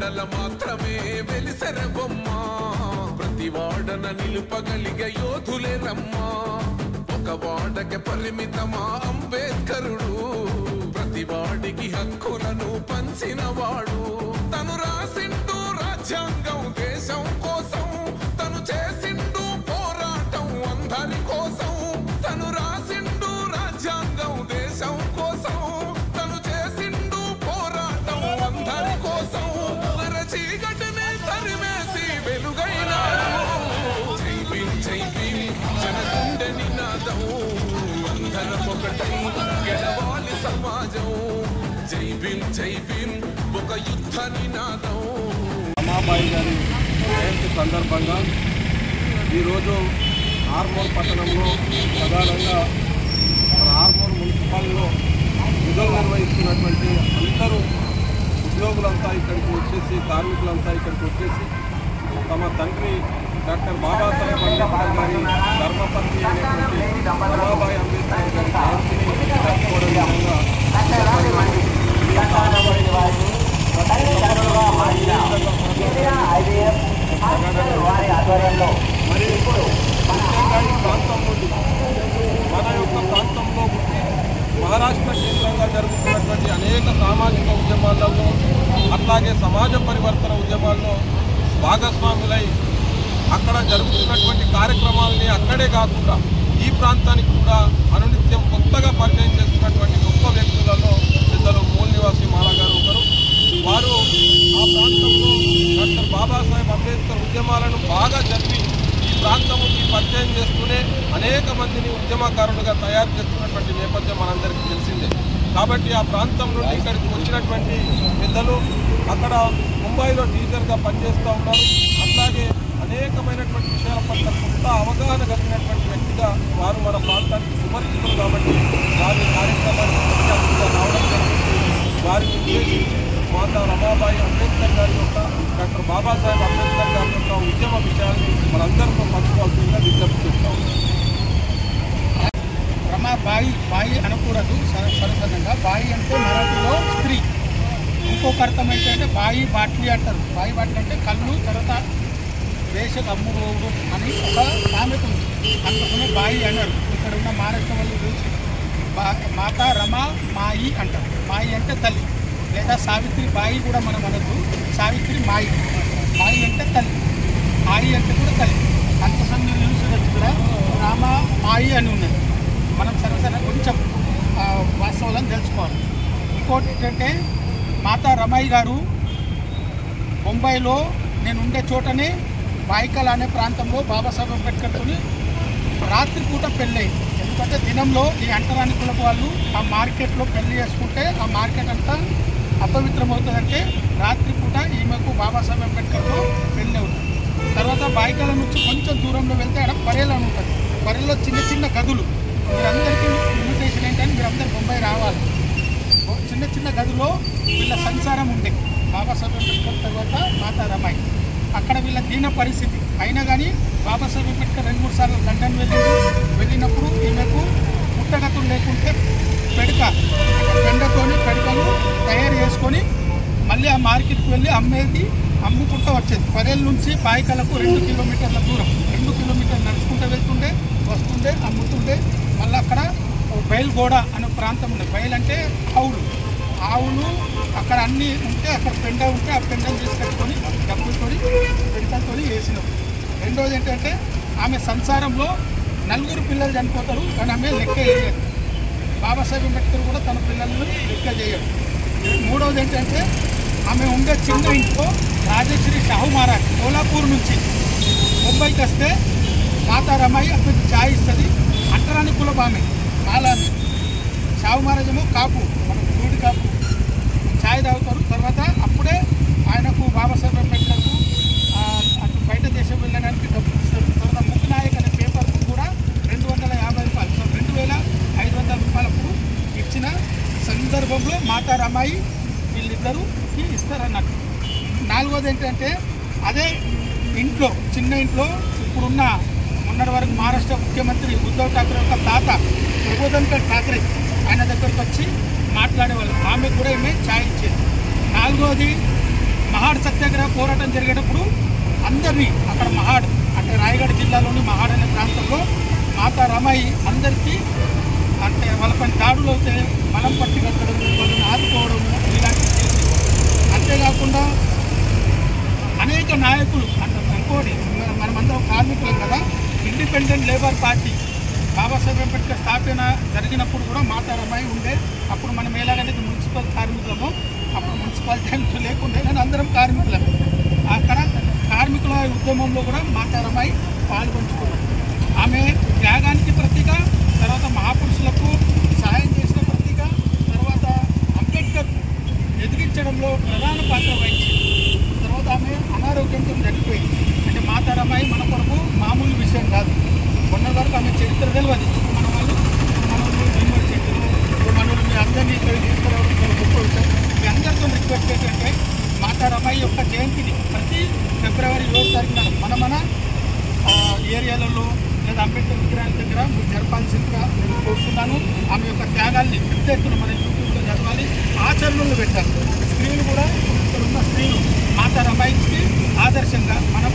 వాడల మాత్రమే వెలిసెర బొమ్మ ప్రతి వాడన నిలుపగలిగే యోధులే రమ్మా ఒక వాడకి పరిమితమా అంబేద్కరుడు ప్రతి వాడికి హక్కులను పంచిన వాడు తను రాసిండు రాజ్యాంగం దేశం కోసం తను చేసిండు పోరాటం అందరి కోసం తను రాసిండు రాజ్యాంగం దేశం కోసం తను చేసిండు పోరాటం అందరి కోసం చీకటిని తరిమేసి వెలుగైనాడు జై భీమ్ జై భీమ్ జనగుండె నినాదం అందరం ఒకటై గెలవాలి సమాజం జై భీమ్ ఒక యుద్ధ నినాదం రమాబాయి గారి జయంతి సందర్భంగా ఈరోజు ఆర్మూర్ పట్టణంలో ప్రధానంగా ఆర్మూర్ మున్సిపల్లో విధులు నిర్వహిస్తున్నటువంటి అందరూ ఉద్యోగులంతా ఇక్కడికి వచ్చేసి కార్మికులంతా ఇక్కడికి వచ్చేసి తమ తండ్రి డాక్టర్ బాబాసాహెబ్ అంబేద్కర్ గారి ధర్మపత్ని అయినటువంటి రమాబాయి అంబేద్కర్ గారి జయంతిని జరుపుకోవడం మరి ముఖ్యంగా ఈ ప్రాంతం నుండి మన యొక్క ప్రాంతంలో మహారాష్ట్ర కేంద్రంగా జరుగుతున్నటువంటి అనేక సామాజిక ఉద్యమాలలో అట్లాగే సమాజ పరివర్తన ఉద్యమాల్లో భాగస్వాములై అక్కడ జరుగుతున్నటువంటి కార్యక్రమాలని అక్కడే కాకుండా ఈ ప్రాంతానికి కూడా అనునిత్యం కొత్తగా పరిచయం చేస్తున్నటువంటి గొప్ప వ్యక్తులలో పెద్దలు మూల నివాసి మాల గారు ఒకరు. వారు ఆ ప్రాంతంలో డాక్టర్ బాబాసాహెబ్ అంబేద్కర్ ఉద్యమాలను బాగా జరిపి ఈ ప్రాంతానికి పరిచయం చేస్తూనే అనేక మందిని ఉద్యమకారులుగా తయారు చేస్తున్నటువంటి నేపథ్యం మనందరికీ తెలిసిందే. కాబట్టి ఆ ప్రాంతం నుండి ఇక్కడికి వచ్చినటువంటి పెద్దలు అక్కడ ముంబైలో టీచర్గా పనిచేస్తూ ఉన్నారు. అట్లాగే అనేకమైనటువంటి విషయాల పట్ల కొత్త అవగాహన కలిగినటువంటి వ్యక్తిగా వారు మన ప్రాంతానికి సుపరిచితులు. కాబట్టి వారి కార్యక్రమానికి ముఖ్య అతిథిగా రావడం జరిగింది. వారిని ఉద్దేశించి మాతా రమాబాయి అంబేద్కర్ గారి యొక్క డాక్టర్ బాబాసాహెబ్ అంబేద్కర్ గారి యొక్క ఉద్యమ విషయాన్ని మనందరితో పంచుకోవాల్సిందిగా విజ్ఞప్తి చేస్తా ఉన్నాం. బాయి అనకూడదు సరసంగా. బాయి అంటే మరాఠీలో స్త్రీ. ఇంకొక అర్థం ఏంటంటే బాయి బాట్లీ అంటారు. బాయి బాట్లీ అంటే కళ్ళు తర్వాత వేషకు అమ్ముడు అని ఒక సామెత ఉంది. అందుకనే బాయి అన్నారు. ఇక్కడ ఉన్న మహారాష్ట్ర వాళ్ళు చూసి మాతా రమా మాయి అంటారు. మాయి అంటే తల్లి, లేదా సావిత్రి బాయి కూడా మనం అనద్దు. సావిత్రి మాయి. మాయి అంటే తల్లి, మాయి అంటే కూడా తల్లి. అందుకోసం మీరు చూసి కూడా రామ మాయి అని ఉన్నది. మనం సరసన కొంచెం వాస్తవాలను తెలుసుకోవాలి. ఇంకోటి ఏంటంటే మాతా రమాయి గారు ముంబైలో నేను ఉండే చోటనే బాయికల్ అనే ప్రాంతంలో బాబాసాహెబ్ అంబేద్కర్తో రాత్రిపూట పెళ్ళయింది. ఎందుకంటే దినంలో ఈ అంటరాని కులపు వాళ్ళు ఆ మార్కెట్లో పెళ్లి చేసుకుంటే ఆ మార్కెట్ అంతా అపవిత్రం అవుతుందంటే రాత్రిపూట ఈమెకు బాబాసాహెబ్ అంబేద్కర్తో పెళ్ళి అవుతుంది. తర్వాత బాయికల నుంచి కొంచెం దూరంలో వెళ్తే అక్కడ పరేలు అని ఉంటుంది. పరేలో చిన్న చిన్న గదులు. మీరందరికీ ఇన్విటేషన్ ఏంటంటే మీరందరూ ముంబై రావాలి. చిన్న చిన్న గదిలో వీళ్ళ సంసారం ఉండే బాబాసాహెబ్ అంబేద్కర్ తర్వాత మాతా రమాయి. అక్కడ వీళ్ళ దీన పరిస్థితి అయినా కానీ బాబాసాహెబ్ అంబేద్కర్ 2-3 సార్లు లండన్ వెళ్ళినప్పుడు ఈమెకు పుట్టగతులు లేకుంటే పెడకలు తయారు చేసుకొని మళ్ళీ ఆ మార్కెట్కి వెళ్ళి అమ్ముకుంటూ వచ్చేది. పరేళ్ళ నుంచి బాయికలకు 2 కిలోమీటర్ల దూరం. 2 కిలోమీటర్లు నడుచుకుంటూ వెళ్తుండే వస్తుండే అమ్ముతుండే. మళ్ళీ అక్కడ బయలుగోడ అనే ప్రాంతం ఉంది. బయలు అంటే ఆవులు అక్కడ అన్నీ ఉంటే అక్కడ పెండ ఉంటే ఆ పెండను తీసుకెట్టుకొని డబ్బులతో పెంటలతో వేసినాం. రెండోది ఏంటంటే ఆమె సంసారంలో 4 పిల్లలు చనిపోతారు కానీ ఆమె లెక్క చేయలేదు. బాబాసాహెబ్ అంబేద్కర్ కూడా తన పిల్లలను లెక్క చేయడు. మూడవది ఏంటంటే ఆమె ఉండే చిన్న ఇంట్లో రాజశ్రీ షాహు మహారాజ్ కోలాపూర్ నుంచి ముంబైకి వస్తే మాతా రమాయి అక్కడికి ఛాయ్ ఇస్తుంది. అంటరాని కులం ఆమె కాలాన్ని. షాహు మహారాజ్ ఏమో కాపు, మనకు నూటి కాపు, ఛాయ్ తాగుతారు. తర్వాత అప్పుడే ఆయనకు బాబాసాహెబ్ అంబేద్కర్కు అటు బయట దేశం వెళ్ళడానికి డబ్బులు ఇస్తారు. తర్వాత ముఖ్య నాయక్ అనే పేపర్కు కూడా 250 రూపాయలు, 2500 రూపాయలకు ఇచ్చిన సందర్భంలో మాతా రమాయి వీళ్ళిద్దరూకి ఇస్తారన్నట్టు. నాలుగోది ఏంటంటే అదే ఇంట్లో చిన్న ఇంట్లో ఇప్పుడున్న మొన్నటి వరకు మహారాష్ట్ర ముఖ్యమంత్రి ఉద్ధవ్ ఠాక్రే యొక్క తాత ప్రబోధన్కర్ ఠాక్రే ఆయన దగ్గరికి వచ్చి మాట్లాడేవాళ్ళు. ఆమెకు కూడా ఏమే ఛాయ్ ఇచ్చేది. నాలుగోది మహాడ్ సత్యాగ్రహ పోరాటం జరిగేటప్పుడు అందరినీ అక్కడ మహాడ్ అంటే రాయగఢ్ జిల్లాలోని మహాడ్ అనే ప్రాంతంలో మాతా రమాయి అందరికీ అంటే వాళ్ళపైన దాడులు అయితే బలం పట్టి కట్టడం వాళ్ళని ఆదుకోవడం ఇలాంటివి చేసి అంతేకాకుండా అనేక నాయకులు అంటే ఇంకోటి మనమందరం కార్మికులం కదా. Independent labour party Babasaheb Ambedkar స్థాపన జరిగినప్పుడు కూడా మాతా రమాయి ఉండే. అప్పుడు మనం ఎలాగైతే మున్సిపల్ కార్మికులమో అప్పుడు మున్సిపాలిటీ అంటే లేకుండా కానీ అందరం కార్మికులం. అక్కడ కార్మికుల ఉద్యమంలో కూడా మాతా రమాయి పాల్గొంచుకున్నారు. ఆమె త్యాగానికి ప్రతీక, తర్వాత మహాపురుషులకు సహాయం చేసిన ప్రతీక, తర్వాత అంబేద్కర్ ఎదిగించడంలో ప్రధాన పాత్ర వహించింది. తర్వాత ఆమె అనారోగ్యంతో చనిపోయింది. అంటే మాతా రమాయి మన కొరకు మామూలు విషయం కాదు. మొన్న వరకు ఆమె చరిత్ర తెలియదు. మన వాళ్ళు యూనివర్సిటీలు మనలు మీ అందరినీ ఇక్కడ తీసుకురావడం చాలా గొప్ప విషయం. మీ అందరితో రిక్వెస్ట్ ఏంటంటే మాతా రమాయి యొక్క జయంతిని ప్రతి ఫిబ్రవరి 7వ తారీఖున మన ఏరియాలలో లేదా అంబేద్కర్ విగ్రహాల దగ్గర మీరు జరపాల్సిందిగా నేను కోరుతున్నాను. ఆమె యొక్క త్యాగాల్ని పెద్ద ఎత్తున మన యూట్యూబ్లో జరపాలి, ఆచరణలు పెట్టాలి. స్త్రీలు కూడా ఇక్కడ ఉన్న స్త్రీలు మాతా రమాయికి ఆదర్శంగా మనం